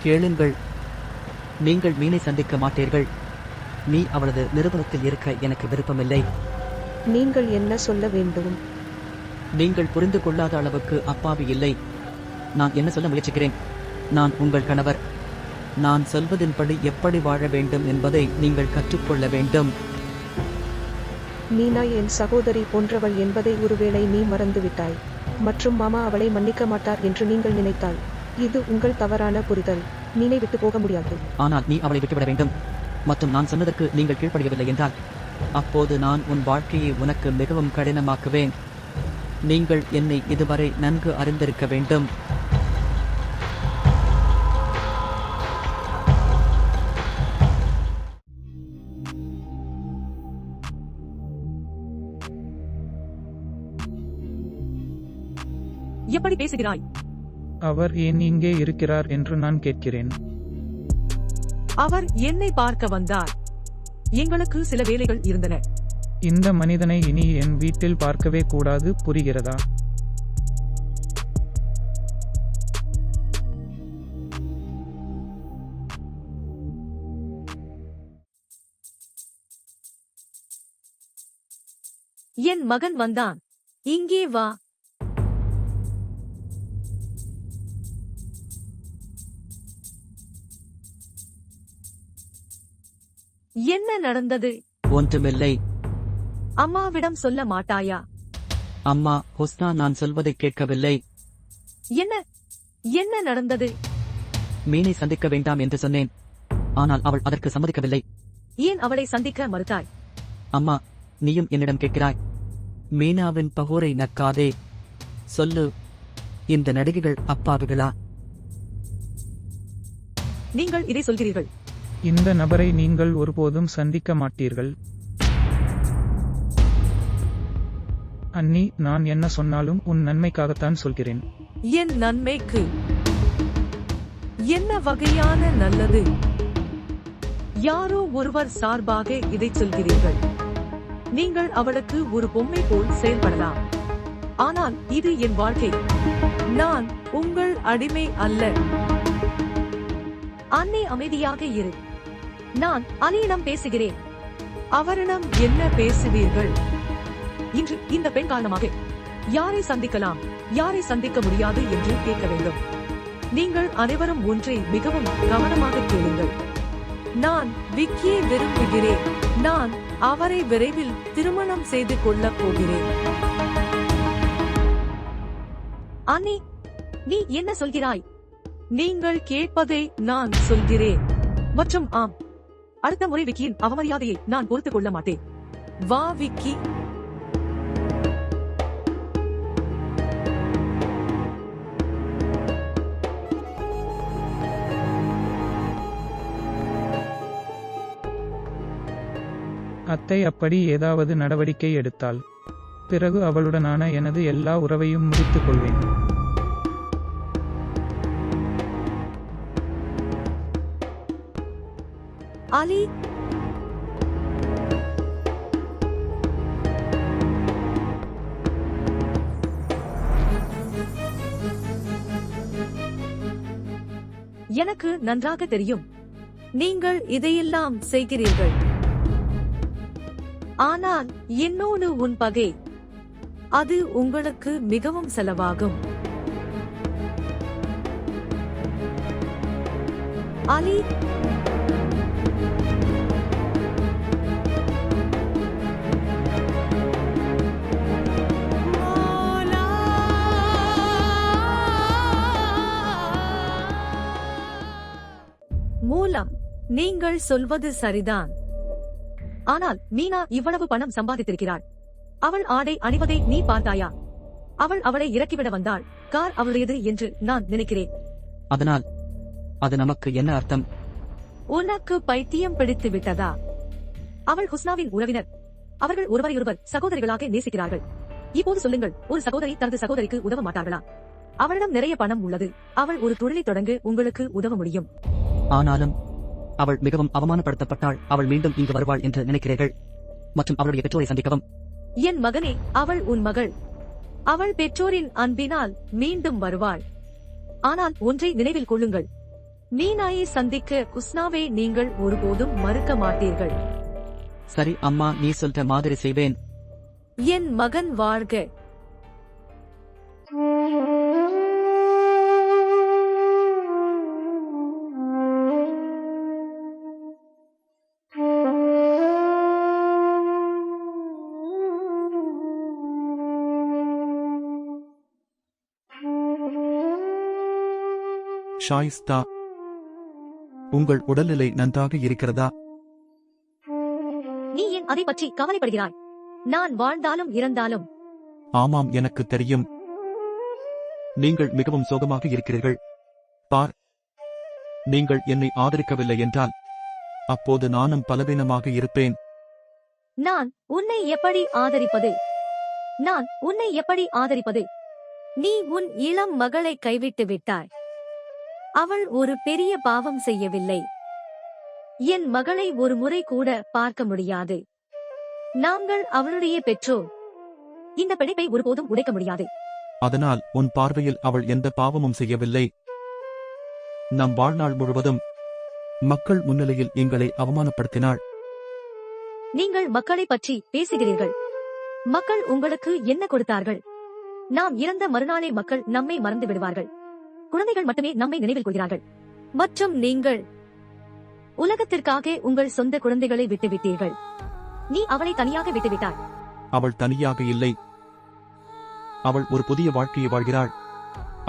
கேளுங்கள். நீங்கள் மீனை சந்திக்க மாட்டீர்கள். மீ அவளது நிறுவனத்தில் இருக்க எனக்கு விருப்பமில்லை. நீங்கள் என்ன சொல்ல வேண்டும்? நீங்கள் புரிந்து கொள்ளாத அளவுக்கு அப்பாவி இல்லை. நான் என்ன சொல்ல முயற்சிக்கிறேன்? நான் உங்கள் கணவர். நான் சொல்வதின்படி எப்படி வாழ வேண்டும் என்பதை நீங்கள் கற்றுக்கொள்ள வேண்டும். மீனா என் சகோதரி போன்றவள் என்பதை ஒருவேளை நீ மறந்துவிட்டாய். மற்றும் மாமா அவளை மன்னிக்க மாட்டார் என்று நீங்கள் நினைத்தால் இது உங்கள் தவறான புரிதல். மீனை விட்டு போக முடியாது. ஆனால் நீ அவளை விட்டுவிட வேண்டும். மற்றும் நான் சொன்னதற்கு நீங்கள் கீழ்ப்படியவில்லை என்றால் அப்போது நான் உன் வாழ்க்கையை உனக்கு மிகவும் கடினமாக்குவேன். நீங்கள் என்னை இதுவரை நன்கு அறிந்திருக்க வேண்டும். எப்படி பேசுகிறாய்? அவர் ஏன் இங்கே இருக்கிறார் என்று நான் கேட்கிறேன். அவர் என்னை பார்க்க வந்தார். எங்களுக்கு சில வேலைகள் இருந்தன. இந்த மனிதனை இனி என் வீட்டில் பார்க்கவே கூடாது, புரிகிறதா? என் மகன் வந்தான். இங்கே வா. என்ன நடந்தது? ஒன்றுமில்லை. அம்மாவிடம் சொல்ல மாட்டாயா? அம்மா, ஹுஸ்னா நான் சொல்வதை கேட்கவில்லை. என்ன என்ன நடந்தது? மீனை சந்திக்க வேண்டாம் என்று சொன்னேன். ஆனால் அவள் அதற்கு சம்மதிக்கவில்லை. ஏன் அவளை சந்திக்க மறுத்தாய்? அம்மா, நீயும் என்னிடம் கேட்கிறாய். மீனாவின் பகோரை நக்காதே. சொல்லு, இந்த நடிகைகள் அப்பாவிகளா? நீங்கள் இதை சொல்கிறீர்கள். இந்த நபரை நீங்கள் ஒருபோதும் சந்திக்க மாட்டீர்கள். அண்ணி, நான் என்ன சொன்னாலும் உன் நன்மைக்காகத்தான் சொல்கிறேன். என் நன்மைக்கு? என்ன வகையான நல்லது? யாரோ ஒருவர் சார்பாக இதை சொல்கிறீர்கள். நீங்கள் அவளுக்கு ஒரு பொம்மை போல் செயல்படலாம். ஆனால் இது என் வாழ்க்கை. நான் உங்கள் அடிமை அல்ல. அன்னை, அமைதியாக இரு. நான் அலியிடம் பேசுகிறேன். அவரிடம் என்ன பேசுவீர்கள்? இன்று இந்த பெண் காரணமாக யாரை சந்திக்கலாம், யாரை சந்திக்க முடியாது என்று கேட்க வேண்டும். நீங்கள் அனைவரும் ஒன்றை மிகவும் கவனமாக கேளுங்கள். நான் விக்கியை விரும்புகிறேன். நான் அவரை விரைவில் திருமணம் செய்து கொள்ளப் போகிறேன். அண்ணி, நீ என்ன சொல்கிறாய்? நீங்கள் கேட்பதை நான் சொல்கிறேன். மற்றும் ஆம், அடுத்த முறை விக்கியின் அவமரியாதையை நான் பொறுத்துக் கொள்ள மாட்டேன். வா விக்கி. அத்தை அப்படி ஏதாவது நடவடிக்கை எடுத்தால் பிறகு அவளுடனான எனது எல்லா உறவையும் முறித்துக் கொள்வேன். அலி, எனக்கு நன்றாக தெரியும் நீங்கள் இதையெல்லாம் செய்கிறீர்கள். ஆனால் என்னோடு உன் பகை, அது உங்களுக்கு மிகவும் செலவாகும். அலி, மூலம் நீங்கள் சொல்வது சரிதான். ஆனால் மீனா இவ்வளவு பணம் சம்பாதித்திருக்கிறாள். அவள் ஆடை அணிவதை நீ பார்த்தாயா? அவள் அவளை இறக்கிவிட வந்தாள். கார் அவளுடையது என்று நான் நினைக்கிறேன். அதனால் அது நமக்கு என்ன அர்த்தம்? உனக்கு பைத்தியம் பிடித்து விட்டதா? அவள் ஹுஸ்னாவின் உறவினர். அவர்கள் ஒருவரையொருவர் சகோதரிகளாக நேசிக்கிறார்கள். இப்போது சொல்லுங்கள், ஒரு சகோதரி தனது சகோதரிக்கு உதவ மாட்டார்களா? அவளிடம் நிறைய பணம் உள்ளது. அவள் ஒரு தொழிலை தொடங்க உங்களுக்கு உதவ முடியும். ஆனாலும் அவள் மிகவும் அவமானப்படுத்தப்பட்டாள். அவள் மீண்டும் இங்கு வருவாள் என்று நினைக்கிறீர்கள்? மற்றும் அவளுடைய பெற்றோரை சந்திக்கவும்? என் மகனே, அவள் உன் மகள். அவள் பெற்றோரின் அன்பினால் மீண்டும் வருவாள். ஆனால் ஒன்றை நினைவில் கொள்ளுங்கள், மீனாயை சந்திக்க குஸ்னாவை நீங்கள் ஒருபோதும் மறுக்க மாட்டீர்கள். சரி அம்மா, நீ சொல்ற மாதிரி செய்வேன். என் மகன் வாழ்க. ஷாயிஸ்தா, உங்கள் உடல்நிலை நன்றாக இருக்கிறதா? நீ ஏன் அதை பற்றி கவலைப்படுகிறாய்? நான் வாழ்ந்தாலும் இறந்தாலும். ஆமாம், எனக்கு தெரியும். நீங்கள் மிகவும் சோகமாக இருக்கிறீர்கள். பார், நீங்கள் என்னை ஆதரிக்கவில்லை என்றால் அப்போது நானும் பலவீனமாக இருப்பேன். நான் உன்னை எப்படி ஆதரிப்பது? நான் உன்னை எப்படி ஆதரிப்பது? நீ உன் இளம் மகளை கைவிட்டு விட்டாய். அவள் ஒரு பெரிய பாவம் செய்யவில்லை. என் மகளை ஒரு முறை கூட பார்க்க முடியாது. நாங்கள் அவளுடைய பெற்றோர். இந்த பிணைப்பை ஒருபோதும் உடைக்க முடியாது. அதனால் உன் பார்வையில் அவள் எந்த பாவமும் செய்யவில்லை. நம் வாழ்நாள் முழுவதும் மக்கள் முன்னிலையில் எங்களை அவமானப்படுத்தினாள். நீங்கள் மக்களை பற்றி பேசுகிறீர்கள். மக்கள் உங்களுக்கு என்ன கொடுத்தார்கள்? நாம் இறந்த மறுநாளே மக்கள் நம்மை மறந்து விடுவார்கள். குழந்தைகள் மட்டுமே நம்மை நினைவில் கொள்கிறார்கள். மற்றும் நீங்கள் உலகத்திற்காக உங்கள் சொந்த குழந்தைகளை விட்டுவிட்டீர்கள். நீ அவளை தனியாக விட்டுவிட்டாய். அவள் தனியாக இல்லை. அவள் ஒரு புதிய வாழ்க்கையை வாழ்கிறாள்.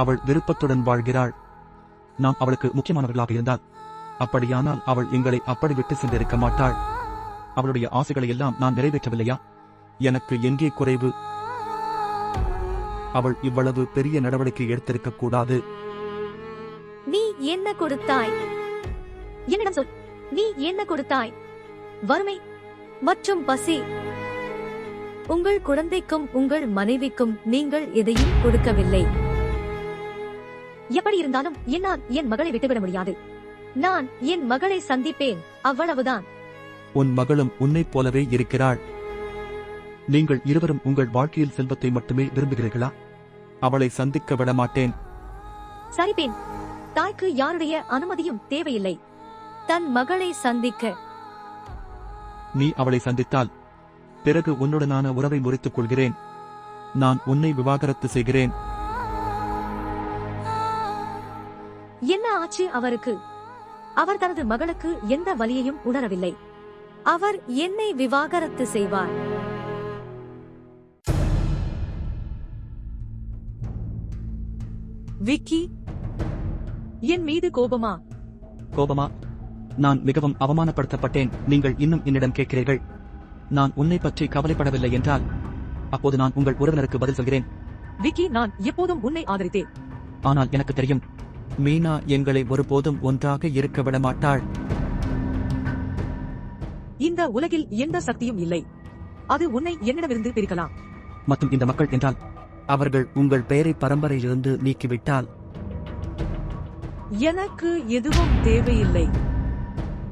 அவள் விருப்பத்துடன் வாழ்கிறாள். நாம் அவளுக்கு முக்கியமானவர்களாக இருந்தால், அப்படியானால் அவள் எங்களை அப்படி விட்டு சென்றிருக்க மாட்டாள். அவளுடைய ஆசைகளை எல்லாம் நான் நிறைவேற்றவில்லையா? எனக்கு எங்கே குறைவு? அவள் இவ்வளவு பெரிய நடவடிக்கை எடுத்திருக்க கூடாது. நீ என்ன கொடுத்தாய்? என்னிடம் சொல். நீ என்ன கொடுத்தாய்? வறுமை மற்றும் பசி. உங்கள் குழந்தைக்கும் உங்கள் மனைவிக்கும் நீங்கள் எதையும் கொடுக்கவில்லை. எப்படி இருந்தாலும் என்னால் என் மகளை விட்டுவிட முடியாது. நான் என் மகளை சந்திப்பேன், அவ்வளவுதான். உன் மகளும் உன்னைப் போலவே இருக்கிறாள். நீங்கள் இருவரும் உங்கள் வாழ்க்கையில் செல்வத்தை மட்டுமே விரும்புகிறீர்களா? அவளை சந்திக்க விட மாட்டேன். சரிப்பேன். தாய்க்கு யாருடைய அனுமதியும் தேவையில்லை தன் மகளை சந்திக்க. நீ அவளை சந்தித்தால் பிறகு உன்னுடனான உறவை முறித்துக் கொள்கிறேன். நான் உன்னை விவாகரத்து செய்கிறேன். என்ன ஆச்சு அவருக்கு? அவர் தனது மகளுக்கு எந்த வலியையும் உணரவில்லை. அவர் என்னை விவாகரத்து செய்வார். விக்கி, என் மீது கோபமா? கோபமா? நான் மிகவும் அவமானப்படுத்தப்பட்டேன். நீங்கள் இன்னும் என்னிடம் கேட்கிறீர்கள். நான் உன்னை பற்றி கவலைப்படவில்லை என்றால் அப்போது நான் உங்கள் உறவினருக்கு பதில் சொல்கிறேன். விக்கி, நான் எப்போதும் உன்னை ஆதரித்தேன். ஆனால் எனக்கு தெரியும், மீனா எங்களை ஒருபோதும் ஒன்றாக இருக்க விட மாட்டாள். இந்த உலகில் எந்த சக்தியும் இல்லை, அது உன்னை என்னிடமிருந்து பிரிக்கலாம். மற்றும் இந்த மக்கள் என்றால் அவர்கள் உங்கள் பெயரை பரம்பரையிலிருந்து நீக்கிவிட்டால் எனக்கு எதுவும் தேவையில்லை.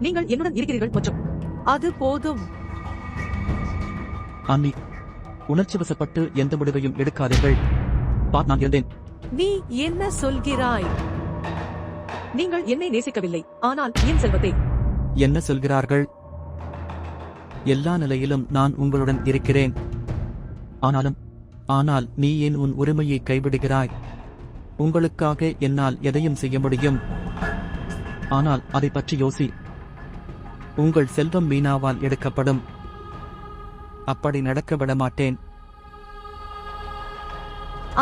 நீங்கள் என்னுடன் இருக்கிறீர்கள் மற்றும் அது போதும். அன்னி, உணர்ச்சி வசப்பட்டு எந்த முடிவையும் எடுக்காதீர்கள். நான் இருந்தேன். நீ என்ன சொல்கிறாய்? நீங்கள் என்னை நேசிக்கவில்லை, ஆனால் என் செல்வத்தை. என்ன சொல்கிறார்கள்? எல்லா நிலையிலும் நான் உங்களுடன் இருக்கிறேன். ஆனால் நீ ஏன் உன் உரிமையை கைவிடுகிறாய்? உங்களுக்காக என்னால் எதையும் செய்ய முடியும். ஆனால் அதை பற்றி யோசி. உங்கள் செல்வம் மீனாவால் எடுக்கப்படும். அப்படி நடக்க விட மாட்டேன்.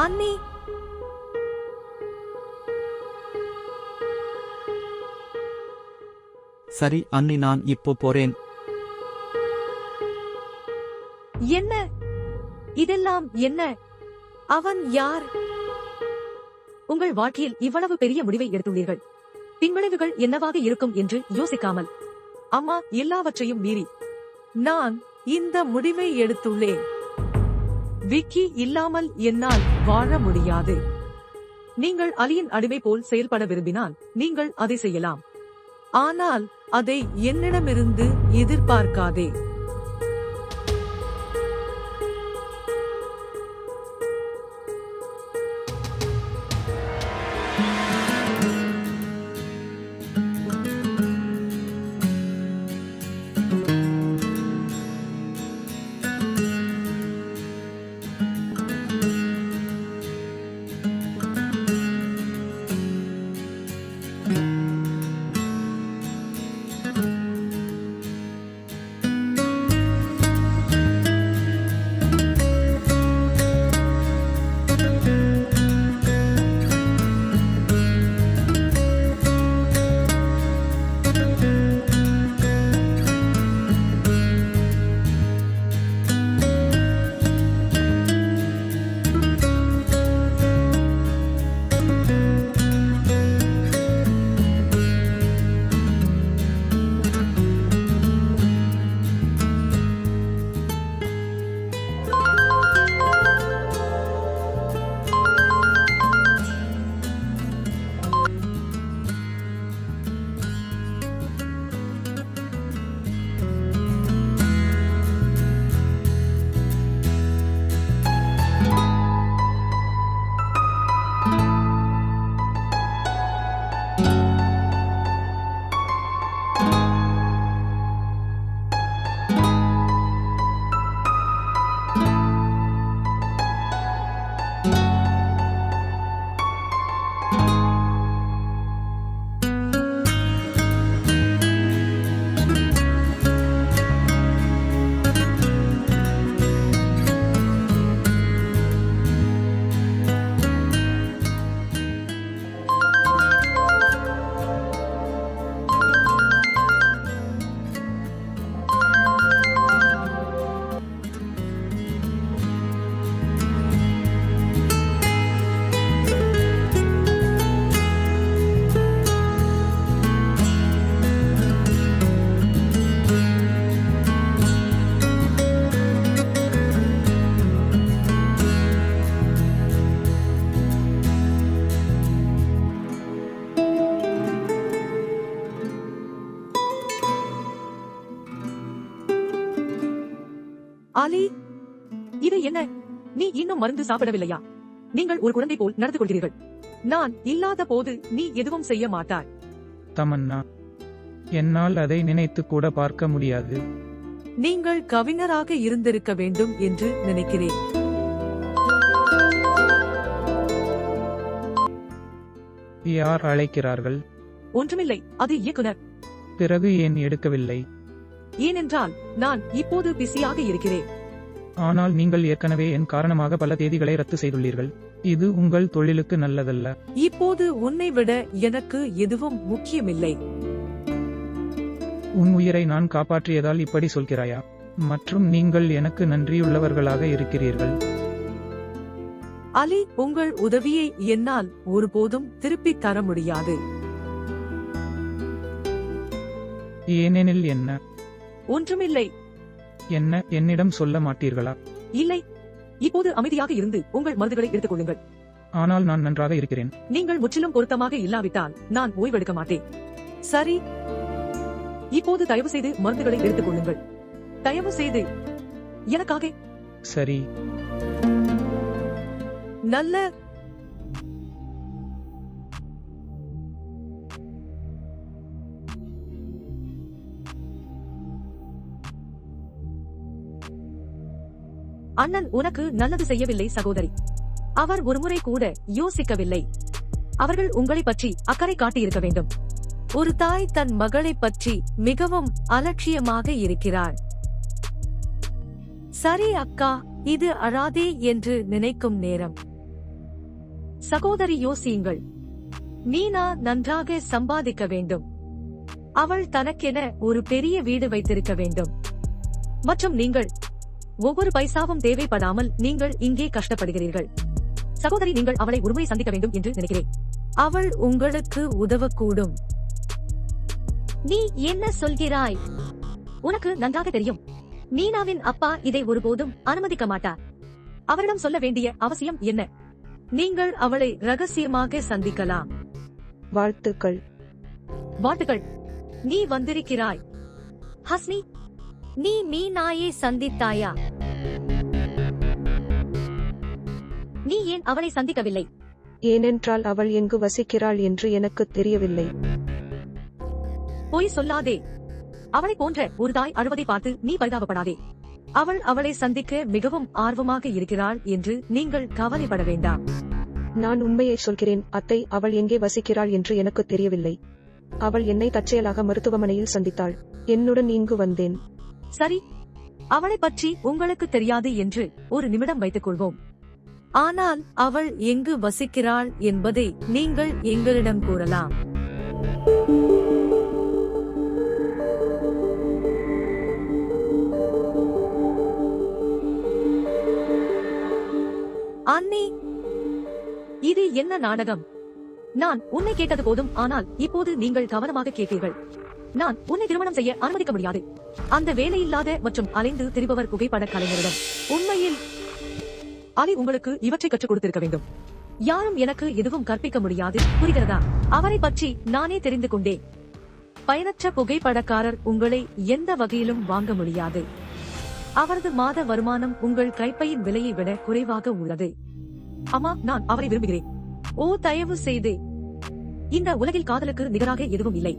அன்னி, சரி அன்னி, நான் இப்போ போறேன். என்ன இதெல்லாம்? என்ன? அவன் யார்? உங்கள் வாழ்க்கையில் இவ்வளவு பெரிய முடிவை எடுத்துள்ளீர்கள். பின்விளைவுகள் என்னவாக இருக்கும் என்று யோசிக்காமல். அம்மா, எல்லாவற்றையும் மீறி நான் இந்த முடிவை எடுத்துள்ளேன். விக்கி இல்லாமல் என்னால் வாழ முடியாது. நீங்கள் அலியின் அடிமை போல் செயல்பட விரும்பினால் நீங்கள் அதை செய்யலாம். ஆனால் அதை என்னிடமிருந்து எதிர்பார்க்காதே. அலி, இது என்ன? நீ இன்னும் மருந்து சாப்பிடவில்லையா? நீங்கள் ஒரு குழந்தை போல் நடந்து கொள்கிறீர்கள். நான் இல்லாத போது நீ எதுவும் செய்ய மாட்டாய். தமன்னா, என்னால் அதை நினைத்து கூட பார்க்க முடியாது. நீங்கள் கவிஞராக இருந்திருக்க வேண்டும் என்று நினைக்கிறேன். யார் அழைக்கிறார்கள்? ஒன்றுமில்லை, அது இயக்குனர். பிறகு ஏன் எடுக்கவில்லை? ஏனென்றால் நான் இப்போது பிஸியாக இருக்கிறேன். ஆனால் நீங்கள் ஏற்கனவே என் காரணமாக பல தேதிகளை ரத்து செய்துள்ளீர்கள். இது உங்கள் தொழிலுக்கு நல்லதல்ல. இப்போது உன்னை விட எனக்கு எதுவும் முக்கியமில்லை. உன் உயிரை நான் காப்பாற்றியதால் இப்படி சொல்கிறாயா? மற்றும் நீங்கள் எனக்கு நன்றியுள்ளவர்களாக இருக்கிறீர்கள். அலி, உங்கள் உதவியை என்னால் ஒருபோதும் திருப்பித் தர முடியாது. ஏனெனில் என்ன? ஒன்றுமில்லை. என்ன, என்னிடம் சொல்ல மாட்டீர்களா? இல்லை. இப்போது அமைதியாக இருந்து உங்கள் மருந்துகளை எடுத்துக் கொள்ளுங்கள். ஆனால் நான் நன்றாக இருக்கிறேன். நீங்கள் முற்றிலும் பொருத்தமாக இல்லாவிட்டால் நான் ஓய்வெடுக்க மாட்டேன். சரி, இப்போது தயவு செய்து மருந்துகளை எடுத்துக் கொள்ளுங்கள். தயவு செய்து எனக்காக. சரி. நல்ல. அண்ணன் உனக்கு நல்லது செய்யவில்லை சகோதரி. அவர் ஒருமுறை கூட யோசிக்கவில்லை. அவர்கள் உங்களை பற்றி அக்கறை காட்டியிருக்க வேண்டும். ஒரு தாய் தன் மகளை பற்றி மிகவும் அலட்சியமாக இருக்கிறார். சரி அக்கா, இது அழாதே என்று நினைக்கும் நேரம். சகோதரி, யோசியுங்கள். மீனா நன்றாக சம்பாதிக்க வேண்டும். அவள் தனக்கென ஒரு பெரிய வீடு வைத்திருக்க வேண்டும். மற்றும் நீங்கள் ஒவ்வொரு பைசாவும் தேவைப்படாமல் நீங்கள் இங்கே கஷ்டப்படுகிறீர்கள். சகோதரி, நீங்கள் அவளை ஒருமுறை சந்திக்க வேண்டும் என்று நினைக்கிறேன். அவள் உங்களுக்கு உதவக்கூடும். நீ என்ன சொல்கிறாய்? உனக்கு நன்றாக தெரியும், மீனாவின் அப்பா இதை ஒருபோதும் அனுமதிக்க மாட்டார். அவரிடம் சொல்ல வேண்டிய அவசியம் என்ன? நீங்கள் அவளை ரகசியமாக சந்திக்கலாம். வாழ்த்துக்கள். வாழ்த்துக்கள். நீ வந்திருக்கிறாய். ஹஸ்னி, நீ மீனாயை சந்தித்தாயா? நீ ஏன் அவளை சந்திக்கவில்லை? ஏனென்றால் அவள் எங்கு வசிக்கிறாள் என்று எனக்கு தெரியவில்லை. பொய் சொல்லாதே. அவளை போன்ற ஒரு தாய் அழுவதை பார்த்து நீ பரிதாபப்படாதே. அவள் அவளை சந்திக்க மிகவும் ஆர்வமாக இருக்கிறாள் என்று நீங்கள் கவலைப்பட வேண்டாம். நான் உண்மையை சொல்கிறேன் அத்தை, அவள் எங்கே வசிக்கிறாள் என்று எனக்கு தெரியவில்லை. அவள் என்னை தற்செயலாக மருத்துவமனையில் சந்தித்தாள். என்னுடன் இங்கு வந்தேன். சரி, அவளை பற்றி உங்களுக்கு தெரியாது என்று ஒரு நிமிடம் வைத்துக் கொள்வோம். ஆனால் அவள் எங்கு வசிக்கிறாள் என்பதை நீங்கள் எங்களிடம் கூறலாம். அண்ணி, இது என்ன நாடகம்? நான் உன்னை கேட்டது போதும், ஆனால் இப்போது நீங்கள் கவனமாக கேட்பீர்கள். நான் உன்னை திருமணம் செய்ய அனுமதிக்க முடியாது. அந்த வேலையில்லாத மற்றும் அலைந்து திரிபவர் புகைப்பட கலைஞரிடம். உண்மையில் அலி உங்களுக்கு இவற்றை கற்றுக் கொடுத்திருக்க வேண்டும். யாரும் எனக்கு எதுவும் கற்பிக்க முடியாது, புரிகிறதா? அவரை பற்றி நானே தெரிந்து கொண்டேன். பயனற்ற புகைப்படக்காரர் உங்களை எந்த வகையிலும் வாங்க முடியாது. அவரது மாத வருமானம் உங்கள் கைப்பையின் விலையை விட குறைவாக உள்ளது. அம்மா, நான் அவரை விரும்புகிறேன். ஓ, தயவு செய்து. இந்த உலகில் காதலுக்கு நிகராக எதுவும் இல்லை.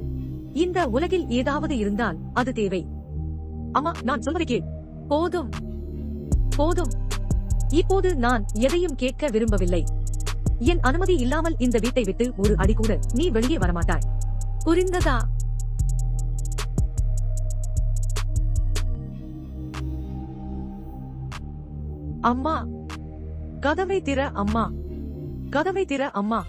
இந்த உலகில் ஏதாவது இருந்தால் அது தேவை. அம்மா, நான் சொல்வதை கேள். போதும் போதும். இப்போது நான் எதையும் கேட்க விரும்பவில்லை. என் அனுமதி இல்லாமல் இந்த வீட்டை விட்டு ஒரு அடி கூட நீ வெளியே வரமாட்டாய். புரிந்ததா? அம்மா, கதவை திற அம்மா, கதவை திற அம்மா.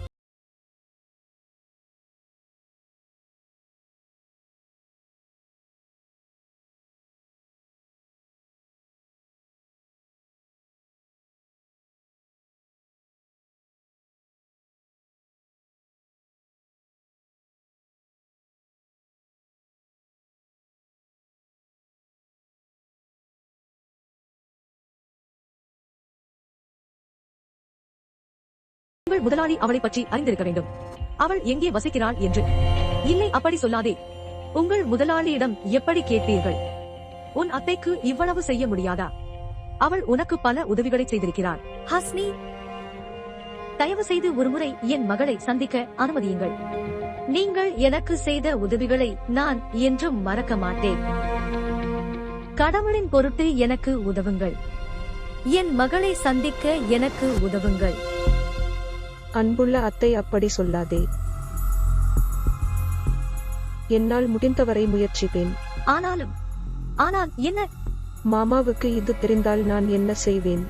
உங்கள் முதலாளி அவளை பற்றி அறிந்திருக்க வேண்டும். அவள் எங்கே வசிக்கிறாள் என்று. இல்லை, அப்படி சொல்லாதே. உங்கள் முதலாளியிடம் எப்படி கேட்பீர்கள்? உன் அத்தைக்கு இவ்வளவு செய்ய முடியாதா? அவள் உனக்கு பல உதவிகளை செய்திருக்கிறாள். ஹஸ்னி, தயவு செய்து ஒருமுறை என் மகளை சந்திக்க அனுமதியுங்கள். நீங்கள் எனக்கு செய்த உதவிகளை நான் என்றும் மறக்க மாட்டேன். கடவுளின் பொருட்டு எனக்கு உதவுங்கள். என் மகளை சந்திக்க எனக்கு உதவுங்கள். அன்புள்ள அத்தை, அப்படி சொல்லாதே. என்னால் முடிந்தவரை முயற்சிப்பேன். ஆனால் என்ன? மாமாவுக்கு இது தெரிந்தால் நான் என்ன செய்வேன்?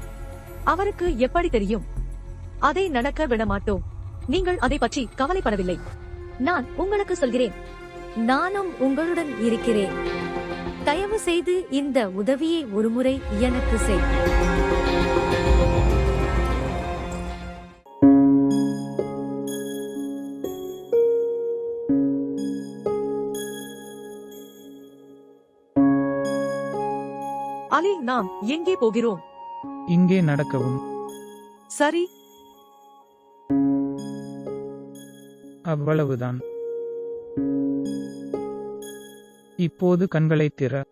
அவருக்கு எப்படி தெரியும்? அதை நடக்க விட மாட்டோம். நீங்கள் அதை பற்றி கவலைப்படவில்லை. நான் உங்களுக்கு சொல்கிறேன், நானும் உங்களுடன் இருக்கிறேன். தயவு செய்து இந்த உதவியை ஒருமுறை எனக்கு செய். அலி, நாம் எங்கே போகிறோம்? இங்கே நடக்கவும். சரி. அவ்வளவுதான். இப்போது கண்களைத் திற.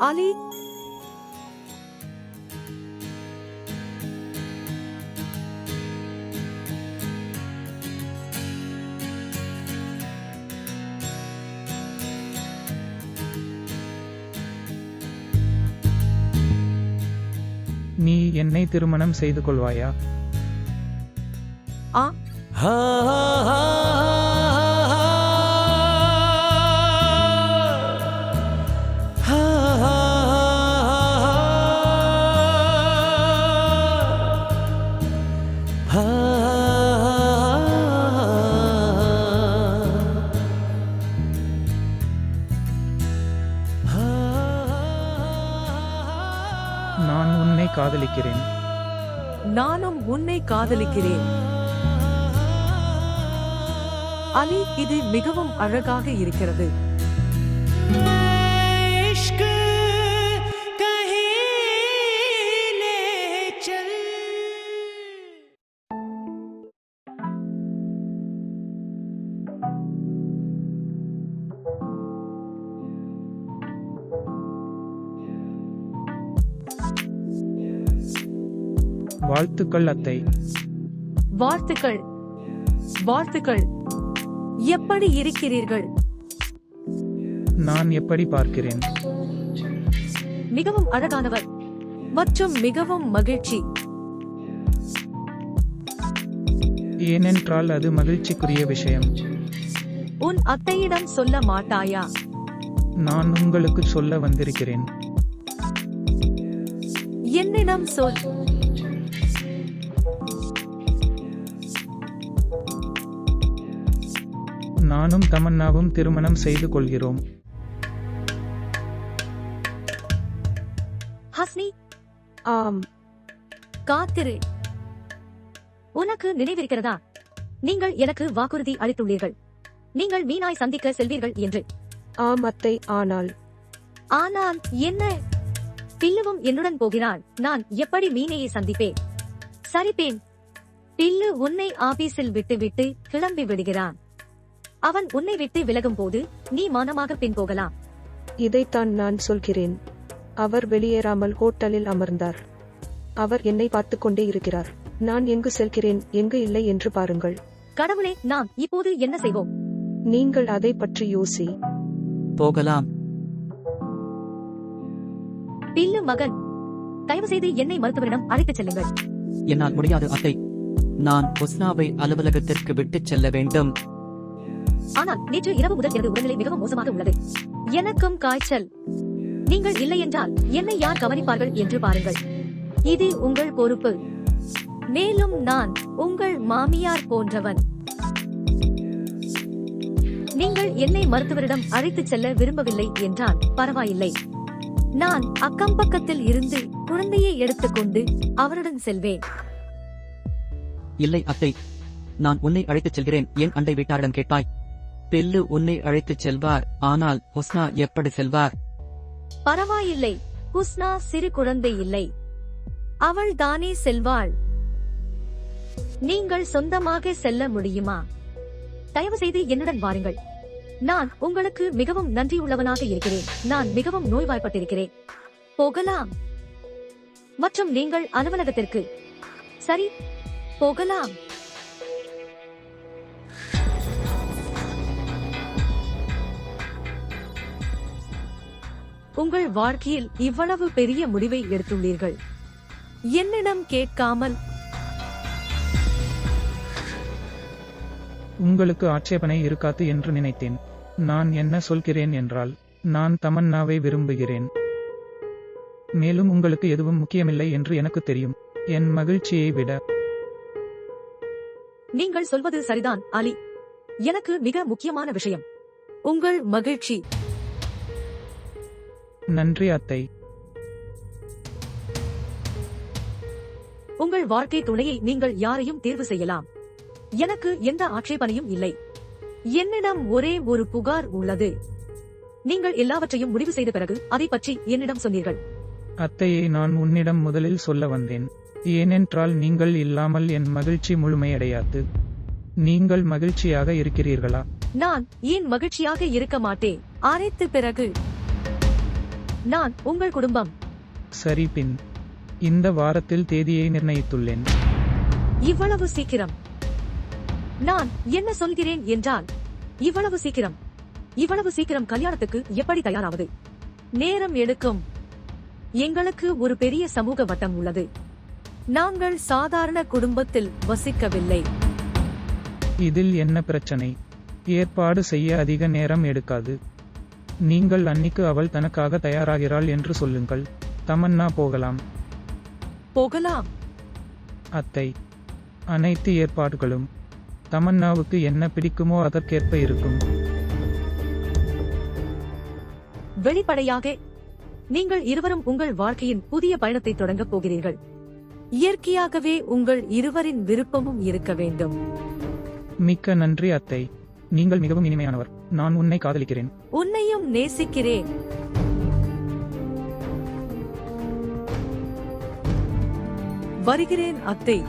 அலி, நீ என்னை திருமணம் செய்து கொள்வாயா? ஆ, நான் உன்னை காதலிக்கிறேன். நானும் உன்னை காதலிக்கிறேன். அலி, இது மிகவும் அழகாக இருக்கிறது. வாழ்த்துக்கள் அத்தை. வாழ்த்துக்கள். வாழ்த்துக்கள். எப்படி இருக்கிறீர்கள்? நான் எப்படி பார்க்கிறேன்? மிகவும் அழகானவர் மற்றும் மிகவும் மகிழ்ச்சி. ஏனென்றால் அது மகிழ்ச்சிக்குரிய விஷயம். உன் அத்தையிடம் சொல்ல மாட்டாயா? நான் உங்களுக்கு சொல்ல வந்திருக்கிறேன். என்னிடம் சொல். நானும் தமன்னாவும் திருமணம் செய்து கொள்கிறோம். ஹஸ்னி, ஆம். காத்திரு. உனக்கு நினைவிருக்கிறதா? நீங்கள் எனக்கு வாக்குறுதி அளித்துள்ளீர்கள், நீங்கள் மீனாய் சந்திக்க செல்வீர்கள் என்று. ஆம் அத்தை, ஆனால் என்ன? பில்லுவும் என்னுடன் போகிறாள். நான் எப்படி மீனையை சந்திப்பேன்? சரிப்பேன். பில்லு உன்னை ஆபீஸில் விட்டுவிட்டு கிளம்பி விடுகிறான். அவன் உன்னை விட்டு விலகும் போது நீ மானமாக பின் போகலாம். இதைத்தான் நான் சொல்கிறேன். அவர் வெளியேறாமல் ஹோட்டலில் அமர்ந்தார். அவர் என்னை பார்த்துக் கொண்டே இருக்கிறார். நான் எங்கு செல்கிறேன், எங்கு இல்லை என்று பாருங்கள். கடவுளே, நாம் இப்போது என்ன செய்வோம்? நீங்கள் அதை பற்றி யோசி. போகலாம். பில்லு மகன், தயவு செய்து என்னை மருத்துவரிடம் அழைத்துச் செல்லுங்கள். என்னால் முடியாது அத்தை. நான் ஹுஸ்னாவை அலுவலகத்திற்கு விட்டுச் செல்ல வேண்டும். ஆனால் நேற்று இரவு முதல் எனது உடல்நிலை மிகவும் மோசமாக உள்ளது. எனக்கும் காய்ச்சல். நீங்கள் இல்லை என்றால் என்னை யார் கவனிப்பார்கள் என்று பாருங்கள். இது உங்கள் பொறுப்பு. மேலும் நான் உங்கள் மாமியார் போன்றவன். நீங்கள் என்னை மருத்துவரிடம் அழைத்துச் செல்ல விரும்பவில்லை என்றால் பரவாயில்லை. நான் அக்கம் பக்கத்தில் இருந்து குழந்தையை எடுத்துக்கொண்டு அவருடன் செல்வேன். இல்லை அத்தை, நான் உன்னை அழைத்துச் செல்கிறேன். ஏன் அண்டை வீட்டாரிடம் கேட்பாய்? பெல்லு உன்னை அழைத்துச் செல்வார். ஆனால் ஹுஸ்னா எப்படி செல்வார்? பரவாயில்லை, ஹுஸ்னா சிறு குழந்தை இல்லை, அவள் தானே செல்வாள். நீங்கள் சொந்தமாக செல்ல முடியுமா? தயவு செய்து என்னுடன் வாருங்கள். நான் உங்களுக்கு மிகவும் நன்றியுள்ளவனாக இருக்கிறேன். நான் மிகவும் நோய்வாய்ப்பட்டிருக்கிறேன். போகலாம். மற்றும் நீங்கள் அலுவலகத்திற்கு. சரி, போகலாம். உங்கள் வாழ்க்கையில் இவ்வளவு பெரிய முடிவை எடுத்துள்ளீர்கள், என்னிடம் கேட்காமல். உங்களுக்கு ஆட்சேபனை இருக்காது என்று நினைத்தேன். நான் என்ன சொல்கிறேன் என்றால், நான் தமன்னாவை விரும்புகிறேன். மேலும் உங்களுக்கு எதுவும் முக்கியமில்லை என்று எனக்கு தெரியும், என் மகிழ்ச்சியை விட. நீங்கள் சொல்வது சரிதான் அலி. எனக்கு மிக முக்கியமான விஷயம் உங்கள் மகிழ்ச்சி. நன்றி அத்தை. உங்கள் வாழ்க்கை துணையை நீங்கள் யாரையும் தேர்வு செய்யலாம். எனக்கு எந்த ஆட்சேபனையும் இல்லை. என்னிடம் ஒரே ஒரு புகார் உள்ளது. நீங்கள் எல்லாவற்றையும் முடிவு செய்த பிறகு அதை பற்றி என்னிடம் சொன்னீர்கள். அத்தையை நான் உன்னிடம் முதலில் சொல்ல வந்தேன். ஏனென்றால் நீங்கள் இல்லாமல் என் மகிழ்ச்சி முழுமையடையாது. நீங்கள் மகிழ்ச்சியாக இருக்கிறீர்களா? நான் ஏன் மகிழ்ச்சியாக இருக்க மாட்டேன்? அரைத்து பிறகு நான் உங்கள் குடும்பம். சரி, பின் இந்த வாரத்தில் தேதியை நிர்ணயித்துள்ளேன். இவ்வளவு சீக்கிரம்? நான் என்ன சொல்கிறேன் என்றால், இவ்வளவு சீக்கிரம் கல்யாணத்துக்கு எப்படி தயாராவது? நேரம் எடுக்கும். எங்களுக்கு ஒரு பெரிய சமூக வட்டம் உள்ளது. நாங்கள் சாதாரண குடும்பத்தில் வசிக்கவில்லை. இதில் என்ன பிரச்சனை? ஏற்பாடு செய்ய அதிக நேரம் எடுக்காது. நீங்கள் அன்னிக்கு அவள் தனக்காக தயாராகிறாள் என்று சொல்லுங்கள். தமன்னா போகலாம். போகலாம். அத்தை, அனைத்து ஏற்பாடுகளும் தமன்னாவுக்கு என்ன பிடிக்குமோ அதற்கேற்ப இருக்கும். வெளிப்படையாக நீங்கள் இருவரும் உங்கள் வாழ்க்கையின் புதிய பயணத்தை தொடங்கப் போகிறீர்கள். இயற்கையாகவே உங்கள் இருவரின் விருப்பமும் இருக்க வேண்டும். மிக்க நன்றி அத்தை, நீங்கள் மிகவும் இனிமையானவர். நான் உன்னை காதலிக்கிறேன். உன்னையும் நேசிக்கிறேன். வருகிறேன் அத்தை.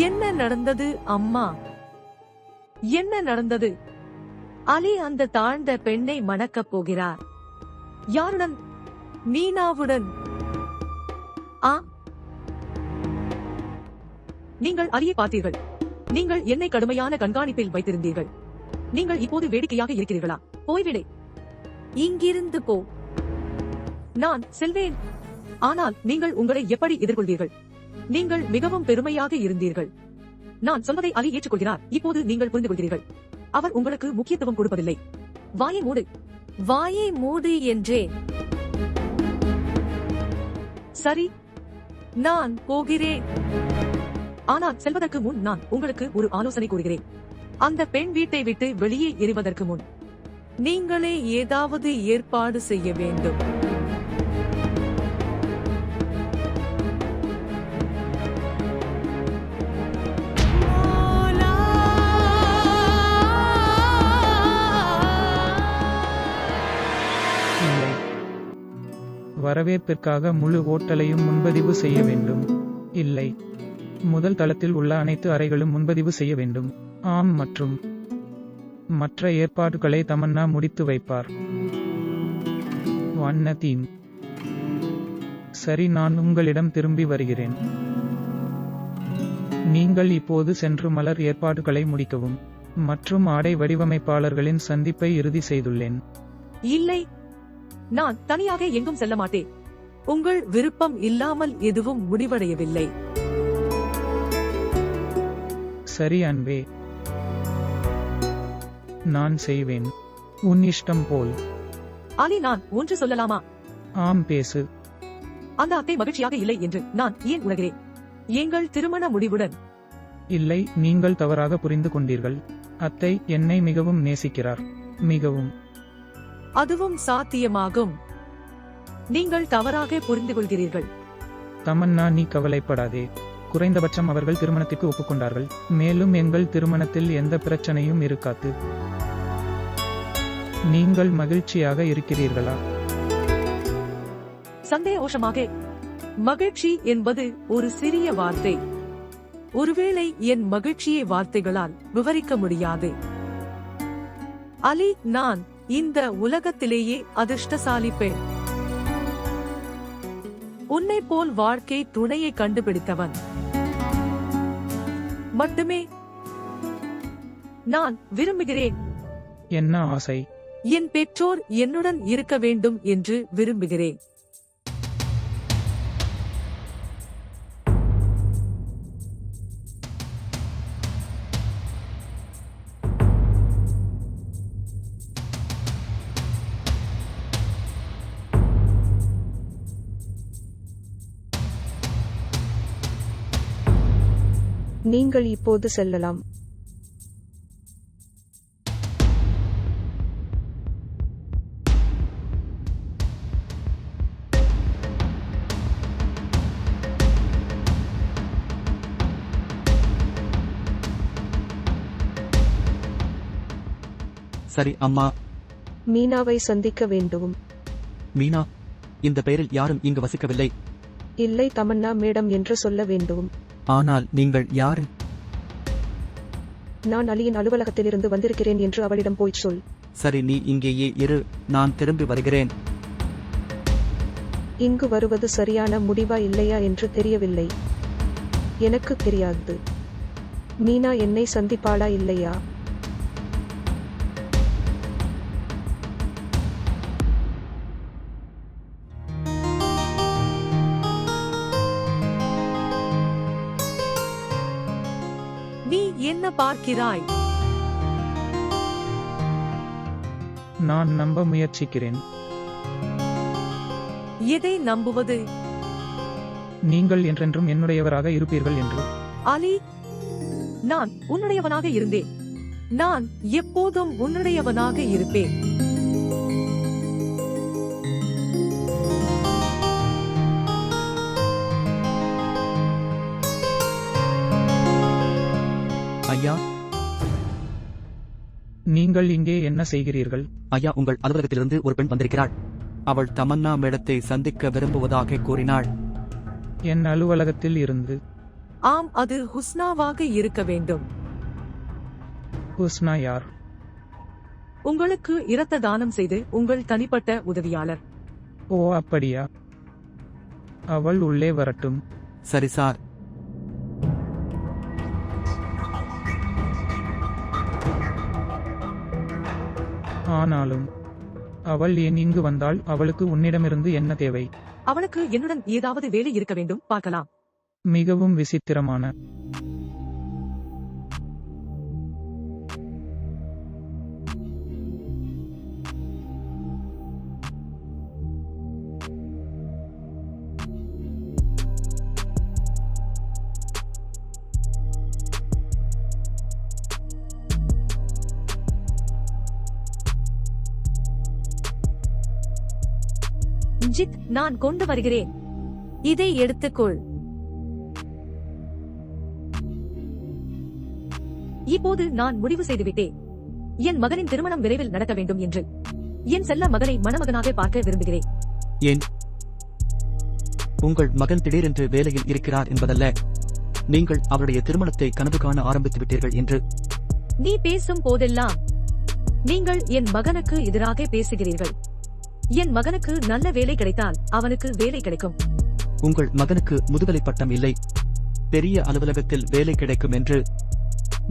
என்ன நடந்தது அம்மா? என்ன நடந்தது? அலி அந்த தாழ்ந்த பெண்ணை மணக்கப் போகிறார். யாருடன்? மீனாவுடன். நீங்கள் அலியை பார்த்தீர்கள். நீங்கள் என்னை கடுமையான கண்காணிப்பில் வைத்திருந்தீர்கள். நீங்கள் இப்போது வேடிக்கையாக இருக்கிறீர்களா? போய்விடு. இங்கிருந்து போ. நான் செல்வேன். ஆனால் நீங்கள் உங்களை எப்படி எதிர்கொள்வீர்கள்? நீங்கள் மிகவும் பெருமையாக இருந்தீர்கள். நான் சொல்வதை அலி ஏற்றுக்கொள்கிறார். இப்போது நீங்கள் புரிந்து கொள்கிறீர்கள். அவர் உங்களுக்கு முக்கியத்துவம் கொடுப்பதில்லை. வாயை மூடு. வாயை மூடு என்றே. சரி, நான் போகிறேன். ஆனால் செல்வதற்கு முன் நான் உங்களுக்கு ஒரு ஆலோசனை கூறுகிறேன். அந்த பெண் வீட்டை விட்டு வெளியே எறிவதற்கு முன் நீங்களே ஏதாவது ஏற்பாடு செய்ய வேண்டும். வரவேற்பிற்காக முழு ஓட்டலையும் முன்பதிவு செய்ய வேண்டும். இல்லை, முதல் தளத்தில் உள்ள அனைத்து அறைகளும் முன்பதிவு செய்ய வேண்டும். ஆம், மற்றும் மற்ற ஏற்பாடுகளை தமன்னா முடித்து வைப்பார். வண்ண தீம். சரி, நான் உங்களிடம் திரும்பி வருகிறேன். நீங்கள் இப்போது சென்று மலர் ஏற்பாடுகளை முடிக்கவும். மற்றும் ஆடை வடிவமைப்பாளர்களின் சந்திப்பை இறுதி செய்துள்ளேன். இல்லை, நான் தனியாக எங்கும் செல்ல மாட்டேன். உங்கள் விருப்பம் இல்லாமல் எதுவும் முடிவடையவில்லை. சரி அன்பே, நான் செய்வேன். உன் இஷ்டம் போல். அலி, நான் ஒன்று சொல்லலாமா? ஆம், பேசு. அந்த அத்தை மகிழ்ச்சியாக இல்லை என்று நான் ஏன் உணர்கிறேன்? எங்கள் திருமண முடிவுடன். இல்லை, நீங்கள் தவறாக புரிந்து கொண்டீர்கள். அத்தை என்னை மிகவும் நேசிக்கிறார். மிகவும். அதுவும் சாத்தியமாகும். நீங்கள் தவறாக புரிந்து கொள்கிறீர்கள். தமன்னா, நீ கவலைப்படாதே. குறைந்தபட்சம் அவர்கள் திருமணத்திற்கு ஒப்புக்கொண்டார்கள். மேலும் எங்கள் திருமணத்தில் எந்த பிரச்சனையும் இருக்காது. நீங்கள் மகிழ்ச்சியாக இருக்கிறீர்களா? சந்தோஷமாக. மகிழ்ச்சி என்பது ஒரு சிறிய வார்த்தை. ஒருவேளை என் மகிழ்ச்சியை வார்த்தைகளால் விவரிக்க முடியாது. அலி, நான் இந்த உலகத்திலேயே அதிர்ஷ்டசாலி பெண். உன்னை போல் வாழ்க்கை துணையை கண்டுபிடித்தவன் மட்டுமே நான் விரும்புகிறேன். என்ன ஆசை? என் பெற்றோர் என்னுடன் இருக்க வேண்டும் என்று விரும்புகிறேன். நீங்கள் இப்போது செல்லலாம். சரி அம்மா. மீனாவை சந்திக்க வேண்டும். மீனா? இந்த பெயரில் யாரும் இங்கு வசிக்கவில்லை. இல்லை, தமன்னா மேடம் என்று சொல்ல வேண்டும். ஆனால் நீங்கள் யார்? நான் அலியின் அலுவலகத்திலிருந்து வந்திருக்கிறேன் என்று அவளிடம் போய் சொல். சரி, நீ இங்கேயே இரு, நான் திரும்பி வருகிறேன். இங்கு வருவது சரியான முடிவா இல்லையா என்று தெரியவில்லை. எனக்கு தெரியாது. மீனா என்னை சந்திப்பாளா இல்லையா? நீ என்ன பார்க்கிறாய்? நான் நம்ப முயற்சிக்கிறேன். எதை நம்புவது? நீங்கள் என்றென்றும் என்னுடையவராக இருப்பீர்கள் என்று. அலி, நான் உன்னுடையவனாக இருந்தேன். நான் எப்போதும் உன்னுடையவனாக இருப்பேன். ஐயா, நீங்கள் இங்கே என்ன செய்கிறீர்கள்? ஐயா, உங்கள் அலுவலகத்திலிருந்து ஒரு பெண் வந்திருக்கிறாள். அவள் தமன்னா மேடத்தை சந்திக்க விரும்புவதாக கூறினாள். என் அலுவலகத்தில் இருந்து? ஆம், அது ஹுஸ்னாவாக இருக்க வேண்டும். ஹுஸ்னா யார்? உங்களுக்கு இரத்த தானம் செய்து உங்கள் தனிப்பட்ட உதவியாளர். ஓ, அப்படியா? அவள் உள்ளே வரட்டும். சரி சார். ஆனாலும் அவள் ஏன் இங்கு வந்தாள்? அவளுக்கு உன்னிடமிருந்து என்ன தேவை? அவளுக்கு என்னுடன் ஏதாவது வேலை இருக்க வேண்டும், பார்க்கலாம். மிகவும் விசித்திரமான. ஜித், நான் கொண்டு வருகிறேன். இதை எடுத்துக்கொள். இப்போது நான் முடிவு செய்துவிட்டேன். என் மகனின் திருமணம் விரைவில் நடக்க வேண்டும் என்று. என் செல்ல மகனை மணமகனாக பார்க்க விரும்புகிறேன். ஏன்? உங்கள் மகன் திடீரென்று வேலையில் இருக்கிறார் என்பதல்ல, நீங்கள் அவருடைய திருமணத்தை கனவு காண ஆரம்பித்து விட்டீர்கள் என்று. நீ பேசும் போதெல்லாம் நீங்கள் என் மகனுக்கு எதிராக பேசுகிறீர்கள். என் மகனுக்கு நல்ல வேலை கிடைத்தால் அவனுக்கு வேலை கிடைக்கும். உங்கள் மகனுக்கு முதுகலை பட்டம் இல்லை, பெரிய அலுவலகத்தில் வேலை கிடைக்கும் என்று.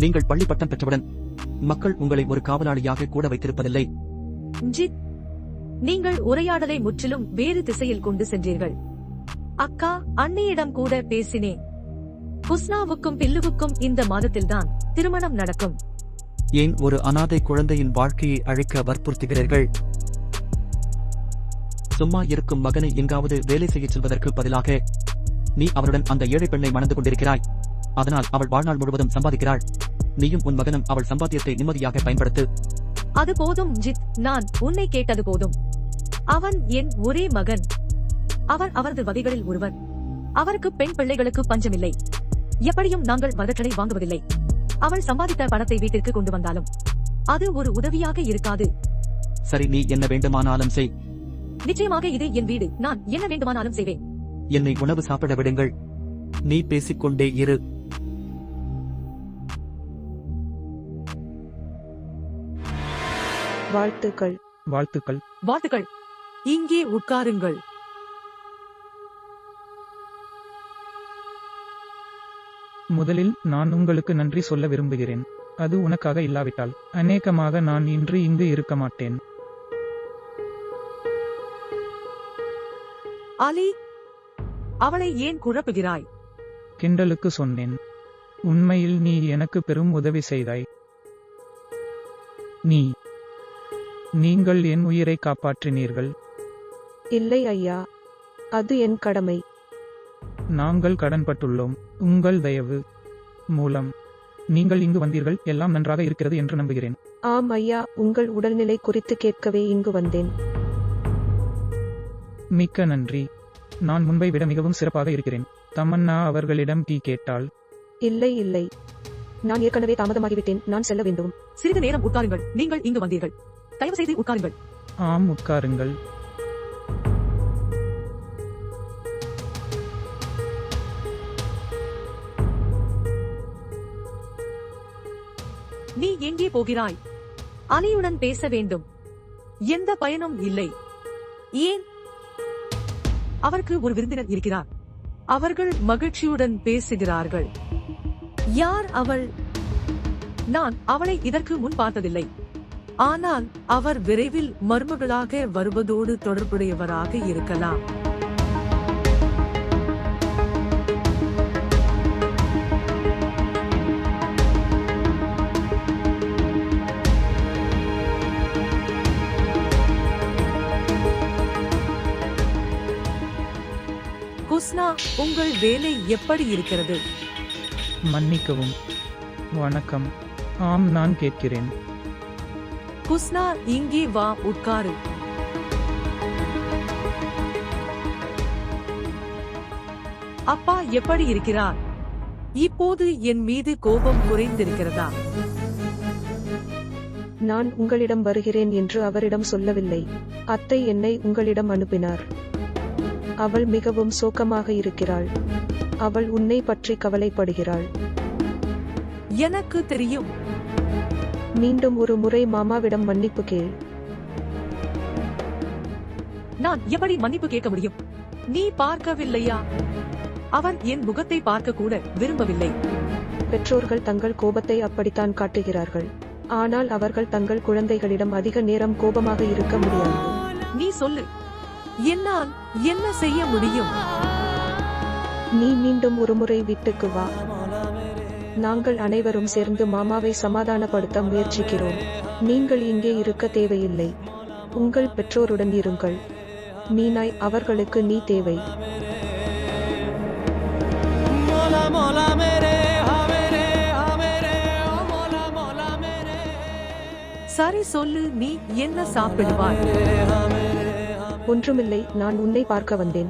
நீங்கள் பள்ளி பட்டம் பெற்றவுடன் மக்கள் உங்களை ஒரு காவலாளியாக கூட வைத்திருப்பதில்லை. ஜித், நீங்கள் உரையாடலை முற்றிலும் வேறு திசையில் கொண்டு சென்றீர்கள். அக்கா, அண்ணியிடம் கூட பேசினேன். குஸ்னாவுக்கும் பில்லுவுக்கும் இந்த மாதத்தில்தான் திருமணம் நடக்கும். ஏன் ஒரு அனாதை குழந்தையின் வாழ்க்கையை அழிக்க வற்புறுத்துகிறீர்கள்? சும்மா இருக்கும் மகனை எங்காவது வேலை செய்யச் சொல்வதற்கு பதிலாக நீ அவருடன் அந்த ஏழை பெண்ணை மணந்து கொண்டிருக்கிறாய். அதனால் அவள் வாழ்நாள் முழுவதும் சம்பாதிக்கிறாள். நீயும் உன் மகனும் அவள் சம்பாத்தியத்தை நிம்மதியாக பயன்படுத்து. அது போதும் ஜித், நான் உன்னை கேட்டது போதும். அவன் என் ஒரே மகன். அவர் அவரது வகைகளில் ஒருவர். அவருக்கு பெண் பிள்ளைகளுக்கு பஞ்சமில்லை. எப்படியும் நாங்கள் வரதட்சணை வாங்குவதில்லை. அவள் சம்பாதித்த பணத்தை வீட்டிற்கு கொண்டு வந்தாலும் அது ஒரு உதவியாக இருக்காது. சரி, நீ என்ன வேண்டுமானாலும் செய். நிச்சயமாக இது என் வீடு. நான் என்ன வேண்டுமானாலும் செய்வேன். என்னை உணவு சாப்பிட விடுங்கள். நீ பேசிக்கொண்டே இரு. வாழ்த்துக்கள். வாழ்த்துக்கள். வாழ்த்துக்கள். இங்கே உட்காருங்கள். முதலில் நான் உங்களுக்கு நன்றி சொல்ல விரும்புகிறேன். அது உனக்காக இல்லாவிட்டால் அநேகமாக நான் இன்று இங்கு இருக்க மாட்டேன். அலி, அவளை ஏன் குழப்புகிறாய்? கிண்டலுக்கு சொன்னேன். உண்மையில் நீ எனக்கு பெரும் உதவி செய்தாய். நீங்கள் என் உயிரை காப்பாற்றினீர்கள். இல்லை ஐயா, அது என் கடமை. நாங்கள் கடன்பட்டுள்ளோம். உங்கள் தயவு மூலம் நீங்கள் இங்கு வந்தீர்கள். எல்லாம் நன்றாக இருக்கிறது என்று நம்புகிறேன். ஆம் ஐயா, உங்கள் உடல்நிலை குறித்து கேட்கவே இங்கு வந்தேன். மிக்க நன்றி. நான் முன்பை விட மிகவும் சிறப்பாக இருக்கிறேன். தமன்னா அவர்களிடம் டீ கேட்டாள். இல்லை, நான் ஏற்கனவே தாமதமாகிவிட்டேன். நான் செல்ல வேண்டும். சிறிது நேரம் உட்காருங்கள். நீங்கள் இங்கு வந்தீர்கள். தயவு செய்து உட்காருங்கள். ஆம், உட்காருங்கள். நீ எங்கே போகிறாய்? அலியுடன் பேச வேண்டும். எந்த பயனும் இல்லை. ஏன்? அவருக்கு ஒரு விருந்தினர் இருக்கிறார். அவர்கள் மகிழ்ச்சியுடன் பேசுகிறார்கள். யார் அவள்? நான் அவளை இதற்கு முன் பார்த்ததில்லை. ஆனால் அவர் விரைவில் மருமகளாக வருவதோடு தொடர்புடையவராக இருக்கலாம். குஸ்னா, உங்கள் வேலை எப்படி இருக்கிறது? மன்னிக்கவும். வணக்கம். ஆம், நான் கேட்கிறேன். குஸ்னா, இங்கே வா, உட்காரு. அப்பா எப்படி இருக்கிறார்? இப்போது என் மீது கோபம் குறைந்திருக்கிறதா? நான் உங்களிடம் வருகிறேன் என்று அவரிடம் சொல்லவில்லை. அத்தை என்னை உங்களிடம் அனுப்பினார். அவள் மிகவும் சோகமாக இருக்கிறாள். அவள் உன்னை பற்றி கவலைப்படுகிறாள். எனக்கு தெரியும். மீண்டும் ஒரு முறை மாமாவிடம் மன்னிப்பு கேள். நான் எப்படி மன்னிப்பு கேட்க முடியும்? நீ பார்க்கவில்லையா? அவர் என் முகத்தை பார்க்க கூட விரும்பவில்லை. பெற்றோர்கள் தங்கள் கோபத்தை அப்படித்தான் காட்டுகிறார்கள். ஆனால் அவர்கள் தங்கள் குழந்தைகளிடம் அதிக நேரம் கோபமாக இருக்க முடியாது. நீ சொல்லு, என்னால் என்ன செய்ய முடியும்? நீ மீண்டும் ஒருமுறை வீட்டுக்கு வா. நாங்கள் அனைவரும் சேர்ந்து மாமாவை சமாதானப்படுத்த முயற்சிக்கிறோம். நீங்கள் இங்கே இருக்க தேவையில்லை. உங்கள் பெற்றோருடன் இருங்கள். மீனாய், அவர்களுக்கு நீ தேவை. சரி, சொல்லு, நீ என்ன சாப்பிடுவாய்? ஒன்றுமில்லை, நான் உன்னை பார்க்க வந்தேன்.